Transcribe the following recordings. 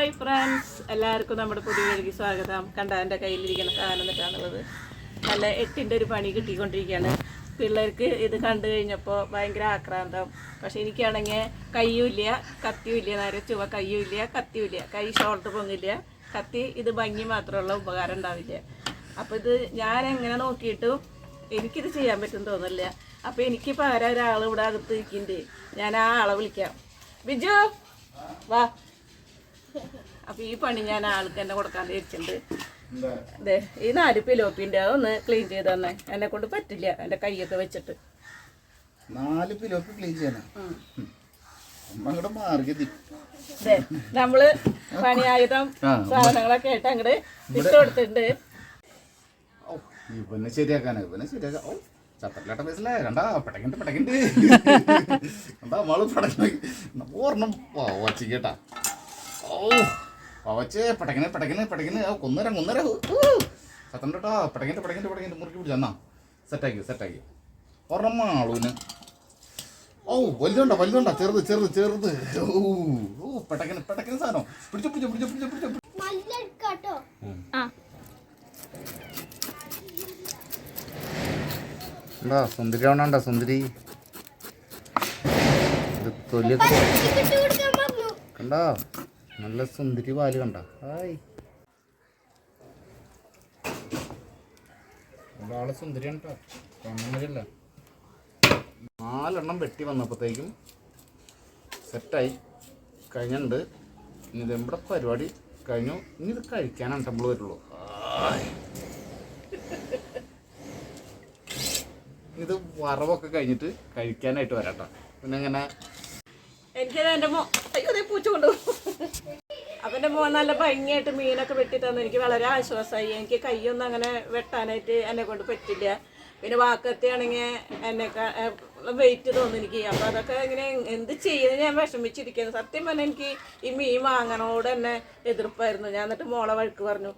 Hi friends, എല്ലാവർക്കും നമ്മുടെ പുതിയ വീഡിയോയ്ക്ക് സ്വാഗതം. കണ്ട എൻ്റെ കയ്യിലിരിക്കുന്ന സാധനം എന്നിട്ടാണുള്ളത്. നല്ല എട്ടിൻ്റെ ഒരു പണി കിട്ടിക്കൊണ്ടിരിക്കുകയാണ്. പിള്ളേർക്ക് ഇത് കണ്ടു കഴിഞ്ഞപ്പോൾ ഭയങ്കര ആക്രാന്തം. പക്ഷേ എനിക്കാണെങ്കിൽ കയ്യുമില്ല കത്തിയുമില്ല, നേരെ ചുവ കയ്യുമില്ല കത്തിയുമില്ല, കൈ ഷോൾഡർ പൊങ്ങില്ല, കത്തി ഇത് ഭംഗി മാത്രമുള്ള ഉപകാരം ഉണ്ടാവില്ല. അപ്പോൾ ഇത് ഞാൻ എങ്ങനെ നോക്കിയിട്ടും എനിക്കിത് ചെയ്യാൻ പറ്റും തോന്നില്ല. അപ്പോൾ എനിക്കിപ്പോൾ ഒരാൾ ഇവിടെ അകത്ത് ഇരിക്കുന്നുണ്ട്. ഞാൻ ആ ആളെ വിളിക്കാം. ബിജു വാ. അപ്പോൾ ഈ പണി ഞാൻ ആൾക്ക് തന്നെ കൊടുക്കാൻ വെച്ചിട്ടുണ്ട്. അതെ, ഈ 4 പിലോപ്പിൻ്റെ അതൊന്ന് ക്ലീൻ ചെയ്ത് തന്നെ. എന്നെ കൊണ്ട് പറ്റില്ല, എൻ്റെ കൈയൊക്കെ വെച്ചിട്ട് 4 പിലോപ്പി ക്ലീൻ ചെയ്യണം. അതെ, നമ്മള് പണിയായുധം സാധനങ്ങളൊക്കെ ആയിട്ട് അങ്ങോട്ട് ഇട്ട് കൊടുത്തിട്ടുണ്ട്. ഇവനെ ശരിയാക്കാനാ, ഇവനെ ശരിയാക്കാം. ഓ ചത്തട്ടിലാട്ട പൈസല്ലേ കണ്ടാ പടക്കണ്ട് പടക്കണ്ട് കണ്ടാ നമ്മള് പടക്കണ ഓർണം പവച്ച് കേട്ടാ. ഓ പവച്ച് പടക്കണേ പടക്കണേ പടക്കണേ കൊന്നര ചത്തണ്ട കേട്ടോ. പടക്കണ്ട് പടക്കണ്ട് പടക്കണ്ട് മുറുക്കി പിടിച്ചാ സെറ്റാക്കി ഒരെണ്ണം മാളൂന്. ഓ വലുതുണ്ടാ ചെറുത്. ഓ പടക്കണ സാധനം പിടിച്ചു. സുന്ദരി ആവണ സുന്ദരി കണ്ട നല്ല സുന്ദരി പാല് കണ്ട. ഹായ് ആള് സുന്ദരിയാണ് കേട്ടോ, കണ്ണല്ല. 4 എണ്ണം വെട്ടി വന്നപ്പോഴത്തേക്കും സെറ്റായി കഴിഞ്ഞിട്ടുണ്ട്. ഇനി ഇതെവിടെ പരിപാടി കഴിഞ്ഞു. ഇനി ഇത് കഴിക്കാനാണ് നമ്മൾ വരുള്ളൂ. ഇത് വറവൊക്കെ കഴിഞ്ഞിട്ട് കഴിക്കാനായിട്ട് വരാട്ടോ. പിന്നെ ഇങ്ങനെ എനിക്കത് എൻ്റെ പൂച്ച കൊണ്ടുപോകും. അപ്പം എൻ്റെ മോൻ നല്ല ഭംഗിയായിട്ട് മീനൊക്കെ വെട്ടി തന്നു. എനിക്ക് വളരെ ആശ്വാസമായി. എനിക്ക് കൈയൊന്നും അങ്ങനെ വെട്ടാനായിട്ട് എന്നെ കൊണ്ട് പറ്റില്ല. പിന്നെ വാക്കത്തിയാണെങ്കിൽ എന്നെ വെയിറ്റ് തോന്നും എനിക്ക്. അപ്പോൾ അതൊക്കെ ഇങ്ങനെ എന്ത് ചെയ്യുന്നത് ഞാൻ വിഷമിച്ചിരിക്കുന്നത്. സത്യം പറഞ്ഞാൽ എനിക്ക് ഈ മീൻ വാങ്ങണോട് തന്നെ എതിർപ്പായിരുന്നു. ഞാൻ എന്നിട്ട് മോളെ വഴക്ക് പറഞ്ഞു.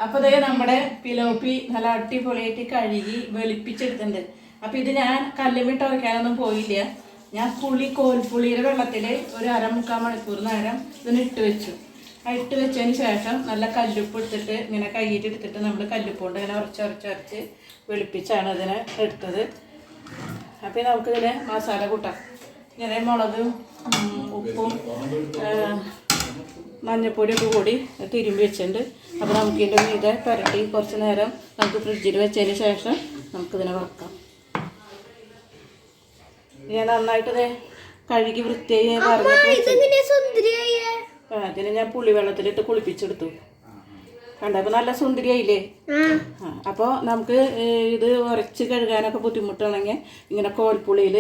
അപ്പോൾ ഇതേ നമ്മുടെ പിലോപ്പി നല്ല അടിപൊളിയായിട്ട് കഴുകി വെളുപ്പിച്ചെടുത്തിട്ടുണ്ട്. അപ്പോൾ ഇത് ഞാൻ കല്ലുമിട്ട് വയ്ക്കാനൊന്നും പോയില്ല. ഞാൻ കോൽപ്പുളിയുടെ വെള്ളത്തിൽ ഒരു 1/2-3 മണിക്കൂർ നേരം ഇതിന് ഇട്ട് വെച്ചു. ഇട്ട് വെച്ചതിന് ശേഷം നല്ല കല്ലുപ്പ് എടുത്തിട്ട് ഇങ്ങനെ കയ്യിട്ട് എടുത്തിട്ട് നമ്മൾ കല്ലുപ്പ് കൊണ്ട് ഇങ്ങനെ ഉരച്ച് വെളുപ്പിച്ചാണ് ഇതിനെ എടുത്തത്. അപ്പോൾ നമുക്കിതിന് മസാല കൂട്ടാം. ഇങ്ങനെ മുളകും ഉപ്പും മഞ്ഞപ്പൊടിയൊക്കെ കൂടി തിരുമ്പി വെച്ചിട്ടുണ്ട്. അപ്പോൾ നമുക്കിതിൻ്റെ മീതെ പുരട്ടി കുറച്ച് നേരം നമുക്ക് ഫ്രിഡ്ജിൽ വെച്ചതിന് ശേഷം നമുക്കിതിനെ വറക്കാം. ഞാൻ നന്നായിട്ട് കഴുകി വൃത്തിയായി അതിന് ഞാൻ പുളിവെള്ളത്തിലിട്ട് കുളിപ്പിച്ചെടുത്തു. കണ്ടപ്പോൾ നല്ല സുന്ദരിയായില്ലേ? അപ്പോൾ നമുക്ക് ഇത് ഉരച്ച് കഴുകാനൊക്കെ ബുദ്ധിമുട്ടാണെങ്കിൽ ഇങ്ങനെ കോൽപ്പുളിയിൽ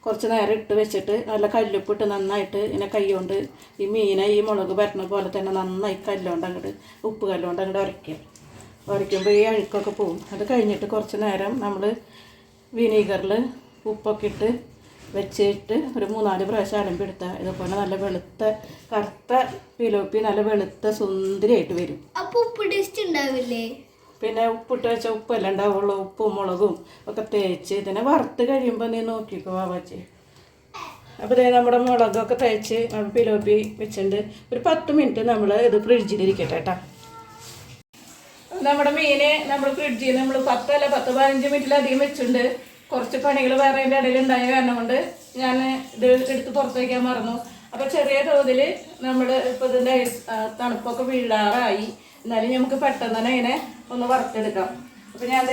കുറച്ച് നേരം ഇട്ട് വെച്ചിട്ട് നല്ല കല്ലുപ്പിട്ട് നന്നായിട്ട് ഇങ്ങനെ കൈ കൊണ്ട് ഈ മീനെ ഈ മുളക് പരട്ടുന്ന പോലെ തന്നെ നന്നായി ഉപ്പ് കല്ലുകൊണ്ട് അങ്ങോട്ട് ഉരയ്ക്കുമ്പോൾ ഈ അഴുക്കൊക്കെ പോവും. അത് കഴിഞ്ഞിട്ട് കുറച്ച് നേരം നമ്മൾ വിനീഗറിൽ ഉപ്പൊക്കെ ഇട്ട് വെച്ചിട്ട് ഒരു 3-4 പ്രാവശ്യം അലമ്പെടുത്താൽ ഇതുപോലെ നല്ല വെളുത്ത കറുത്ത പിലോപ്പി നല്ല വെളുത്ത സുന്ദരിയായിട്ട് വരും. അപ്പോൾ ഉപ്പ് ടേസ്റ്റ് ഉണ്ടാവില്ലേ? പിന്നെ ഉപ്പിട്ട് വെച്ച ഉപ്പെല്ലാം ഉണ്ടാവുള്ളൂ. ഉപ്പും മുളകും ഒക്കെ തേച്ച് ഇതിനെ വറുത്ത് കഴിയുമ്പോൾ നീ നോക്കിക്കോ വാവച്ചി. അപ്പോൾ ഇതേ നമ്മുടെ മുളകൊക്കെ തേച്ച് പിലോപ്പി വെച്ചിട്ടുണ്ട്. ഒരു 10 മിനിറ്റ് നമ്മൾ ഇത് ഫ്രിഡ്ജിലിരിക്കട്ടെ കേട്ടോ. നമ്മുടെ മീന് നമ്മൾ ഫ്രിഡ്ജിൽ നമ്മൾ 10-15 മിനിറ്റിലധികം വെച്ചിട്ടുണ്ട്. കുറച്ച് പണികൾ വേറെ അതിൻ്റെ ഇടയിൽ ഉണ്ടായ കാരണം കൊണ്ട് ഞാൻ ഇത് എടുത്ത് പുറത്ത് വയ്ക്കാൻ മറന്നു. അപ്പോൾ ചെറിയ തോതിൽ നമ്മൾ ഇപ്പോൾ ഇതിൻ്റെ തണുപ്പൊക്കെ വീഴാറായി. എന്നാലും നമുക്ക് പെട്ടെന്ന് തന്നെ ഇങ്ങനെ ഒന്ന് വറുത്തെടുക്കാം. അപ്പോൾ ഞാൻ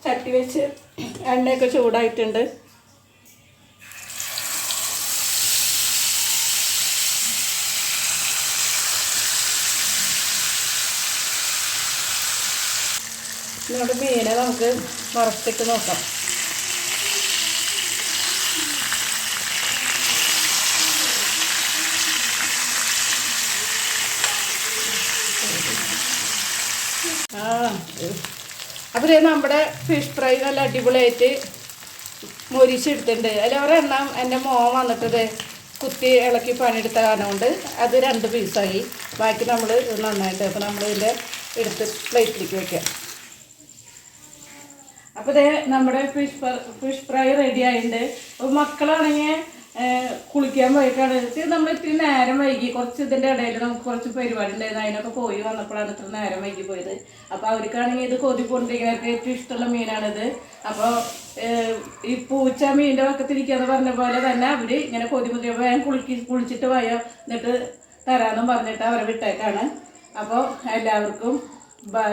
ചട്ടി വെച്ച് എണ്ണയൊക്കെ ചൂടായിട്ടുണ്ട്. നമ്മുടെ മീനെ നമുക്ക് വറുത്തിട്ട് നോക്കാം. അപ്പോൾ നമ്മുടെ ഫിഷ് ഫ്രൈ നല്ല അടിപൊളിയായിട്ട് മൊരിച്ചെടുത്തിട്ടുണ്ട്. അതിലൊരെണ്ണം എൻ്റെ മോൻ വന്നിട്ടത് കുത്തി ഇളക്കി പണിയെടുത്ത കാരണം കൊണ്ട് അത് 2 പീസായി. ബാക്കി നമ്മൾ നന്നായിട്ട് അപ്പോൾ നമ്മളിതിൻ്റെ എടുത്ത് പ്ലേറ്റിലേക്ക് വയ്ക്കാം. അപ്പോൾ നമ്മുടെ ഫിഷ് ഫ്രൈ റെഡി ആയിട്ടുണ്ട്. അപ്പോൾ മക്കളാണെങ്കിൽ കുളിക്കാൻ പോയിക്കാണ്. നമ്മൾ ഇത്തിരി നേരം വൈകി, കുറച്ച് ഇതിൻ്റെ ഇടയിൽ നമുക്ക് കുറച്ച് പരിപാടി ഉണ്ടായിരുന്നു, അതിനൊക്കെ പോയി വന്നപ്പോഴാണ് ഇത്ര നേരം വൈകി പോയത്. അപ്പോൾ അവർക്കാണെങ്കിൽ ഇത് കൊതി കൊണ്ടിരിക്കുന്നവർക്ക് ഏറ്റവും ഇഷ്ടമുള്ള മീനാണിത്. അപ്പോൾ ഈ പൂച്ച മീനിൻ്റെ വക്കത്തിരിക്കാന്ന് പറഞ്ഞ പോലെ തന്നെ അവർ ഇങ്ങനെ കൊതി കൊതിയപ്പോൾ ഞാൻ കുളിച്ചിട്ട് പോയോ എന്നിട്ട് തരാമെന്നും പറഞ്ഞിട്ട് അവരെ വിട്ടേക്കാണ്. അപ്പോൾ എല്ലാവർക്കും ബൈ.